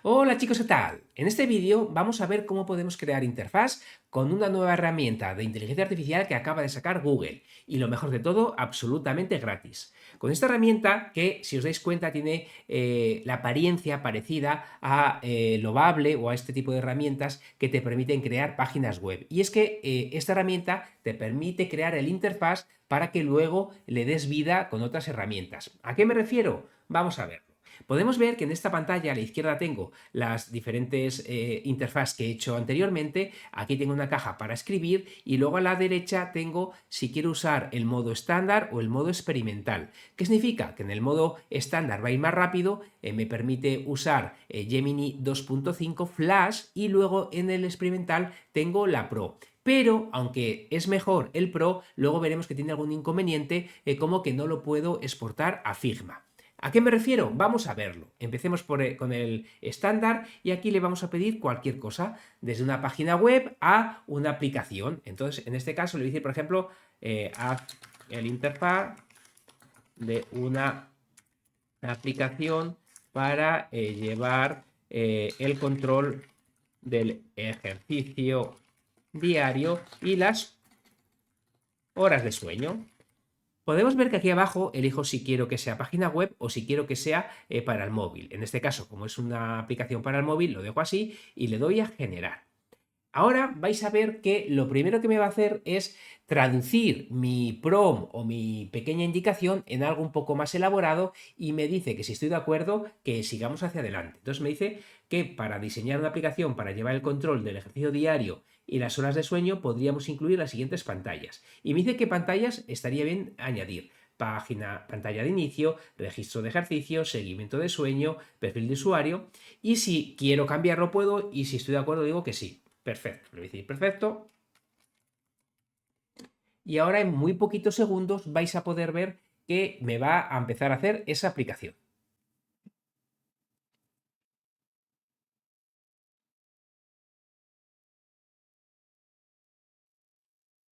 Hola chicos, ¿qué tal? En este vídeo vamos a ver cómo podemos crear interfaz con una nueva herramienta de inteligencia artificial que acaba de sacar Google y lo mejor de todo, absolutamente gratis. Con esta herramienta que, si os dais cuenta, tiene la apariencia parecida a Lovable o a este tipo de herramientas que te permiten crear páginas web. Y es que esta herramienta te permite crear el interfaz para que luego le des vida con otras herramientas. ¿A qué me refiero? Vamos a verlo. Podemos ver que en esta pantalla a la izquierda tengo las diferentes interfaces que he hecho anteriormente. Aquí tengo una caja para escribir y luego a la derecha tengo si quiero usar el modo estándar o el modo experimental. ¿Qué significa? Que en el modo estándar va a ir más rápido, me permite usar Gemini 2.5 Flash y luego en el experimental tengo la Pro. Pero, aunque es mejor el Pro, luego veremos que tiene algún inconveniente, como que no lo puedo exportar a Figma. ¿A qué me refiero? Vamos a verlo. Empecemos con el estándar y aquí le vamos a pedir cualquier cosa, desde una página web a una aplicación. Entonces, en este caso le voy a decir, por ejemplo, haz el interfaz de una aplicación para llevar el control del ejercicio diario y las horas de sueño. Podemos ver que aquí abajo elijo si quiero que sea página web o si quiero que sea para el móvil. En este caso, como es una aplicación para el móvil, lo dejo así y le doy a generar. Ahora vais a ver que lo primero que me va a hacer es traducir mi prompt o mi pequeña indicación en algo un poco más elaborado y me dice que si estoy de acuerdo que sigamos hacia adelante. Entonces me dice que para diseñar una aplicación para llevar el control del ejercicio diario y las horas de sueño podríamos incluir las siguientes pantallas. Y me dice qué pantallas estaría bien añadir. Pantalla de inicio, registro de ejercicio, seguimiento de sueño, perfil de usuario. Y si quiero cambiarlo puedo y si estoy de acuerdo digo que sí. Perfecto, le voy a decir perfecto. Y ahora en muy poquitos segundos vais a poder ver que me va a empezar a hacer esa aplicación.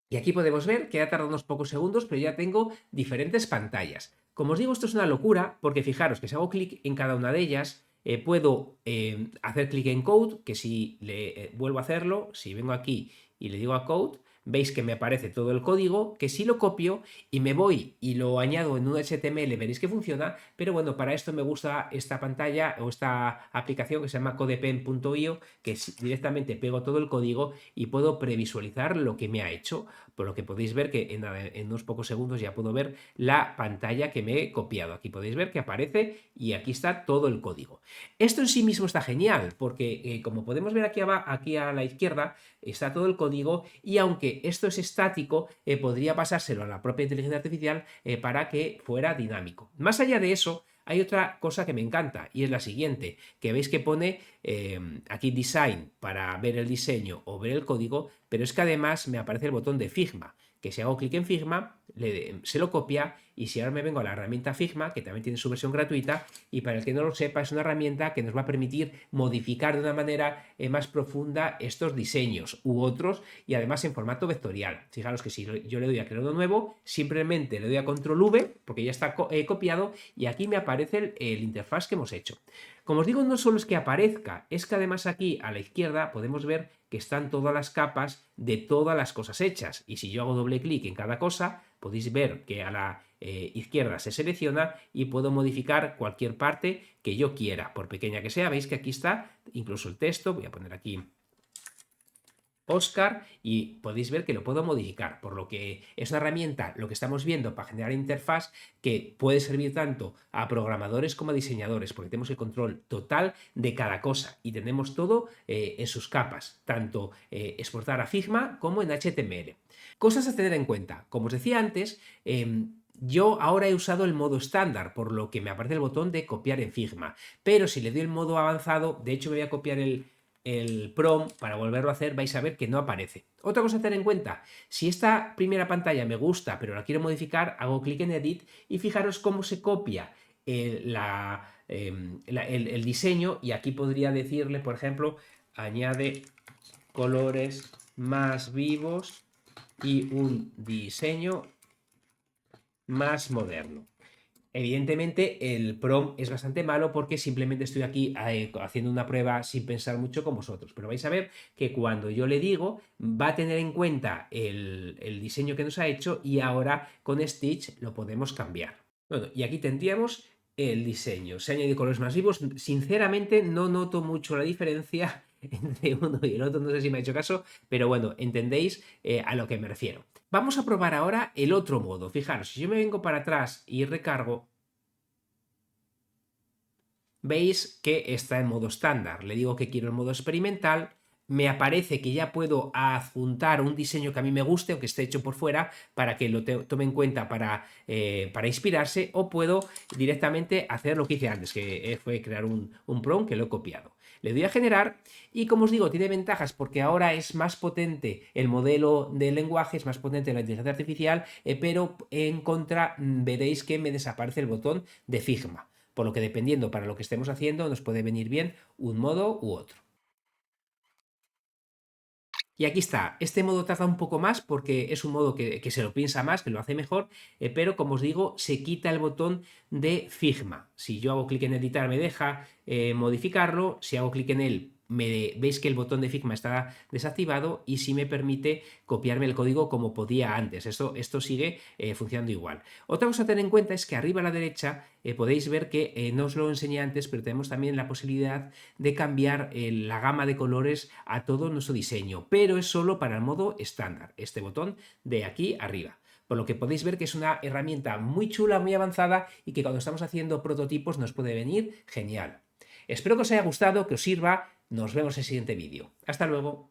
Y aquí podemos ver que ha tardado unos pocos segundos, pero ya tengo diferentes pantallas. Como os digo, esto es una locura, porque fijaros que si hago clic en cada una de ellas, puedo hacer clic en Code, que si le vuelvo a hacerlo, si vengo aquí y le digo a Code, veis que me aparece todo el código, que si lo copio y me voy y lo añado en un HTML, veréis que funciona, pero bueno, para esto me gusta esta pantalla o esta aplicación que se llama codepen.io, que directamente pego todo el código y puedo previsualizar lo que me ha hecho, por lo que podéis ver que en unos pocos segundos ya puedo ver la pantalla que me he copiado. Aquí podéis ver que aparece y aquí está todo el código. Esto en sí mismo está genial, porque como podemos ver aquí a la izquierda, está todo el código y aunque esto es estático, podría pasárselo a la propia inteligencia artificial para que fuera dinámico. Más allá de eso, hay otra cosa que me encanta y es la siguiente, que veis que pone aquí Design para ver el diseño o ver el código, pero es que además me aparece el botón de Figma, que si hago clic en Figma, se lo copia y si ahora me vengo a la herramienta Figma, que también tiene su versión gratuita, y para el que no lo sepa, es una herramienta que nos va a permitir modificar de una manera más profunda estos diseños u otros y además en formato vectorial. Fijaros que si yo le doy a crear uno nuevo, simplemente le doy a control V, porque ya está copiado, y aquí me aparece el interfaz que hemos hecho. Como os digo, no solo es que aparezca, es que además aquí a la izquierda podemos ver que están todas las capas de todas las cosas hechas. Y si yo hago doble clic en cada cosa, podéis ver que a la izquierda se selecciona y puedo modificar cualquier parte que yo quiera, por pequeña que sea. Veis que aquí está incluso el texto. Voy a poner aquí Oscar y podéis ver que lo puedo modificar, por lo que es una herramienta, lo que estamos viendo, para generar interfaz que puede servir tanto a programadores como a diseñadores, porque tenemos el control total de cada cosa y tenemos todo en sus capas, tanto exportar a Figma como en HTML. Cosas a tener en cuenta. Como os decía antes, yo ahora he usado el modo estándar, por lo que me aparece el botón de copiar en Figma, pero si le doy el modo avanzado, de hecho me voy a copiar el prompt para volverlo a hacer, vais a ver que no aparece. Otra cosa a tener en cuenta, si esta primera pantalla me gusta pero la quiero modificar, hago clic en Edit y fijaros cómo se copia el diseño y aquí podría decirle, por ejemplo, añade colores más vivos y un diseño más moderno. Evidentemente el prompt es bastante malo porque simplemente estoy aquí haciendo una prueba sin pensar mucho con vosotros, pero vais a ver que cuando yo le digo va a tener en cuenta el diseño que nos ha hecho y ahora con Stitch lo podemos cambiar. Bueno, y aquí tendríamos el diseño. Se han añadido colores más vivos. Sinceramente no noto mucho la diferencia entre uno y el otro, no sé si me ha hecho caso, pero bueno, entendéis a lo que me refiero. Vamos a probar ahora el otro modo. Fijaros, si yo me vengo para atrás y recargo, veis que está en modo estándar. Le digo que quiero el modo experimental, me aparece que ya puedo adjuntar un diseño que a mí me guste, aunque esté hecho por fuera, para que lo tome en cuenta para inspirarse, o puedo directamente hacer lo que hice antes, que fue crear un prompt que lo he copiado. Le doy a generar y, como os digo, tiene ventajas porque ahora es más potente el modelo de lenguaje, es más potente la inteligencia artificial, pero en contra veréis que me desaparece el botón de Figma. Por lo que, dependiendo para lo que estemos haciendo, nos puede venir bien un modo u otro. Y aquí está, este modo tarda un poco más porque es un modo que se lo piensa más, que lo hace mejor, pero como os digo, se quita el botón de Figma. Si yo hago clic en editar me deja modificarlo, si hago clic en él veis que el botón de Figma está desactivado y sí me permite copiarme el código como podía antes. Esto sigue funcionando igual. Otra cosa a tener en cuenta es que arriba a la derecha podéis ver que no os lo enseñé antes, pero tenemos también la posibilidad de cambiar la gama de colores a todo nuestro diseño, pero es solo para el modo estándar, este botón de aquí arriba. Por lo que podéis ver que es una herramienta muy chula, muy avanzada y que cuando estamos haciendo prototipos nos puede venir genial. Espero que os haya gustado, que os sirva. Nos vemos en el siguiente vídeo. Hasta luego.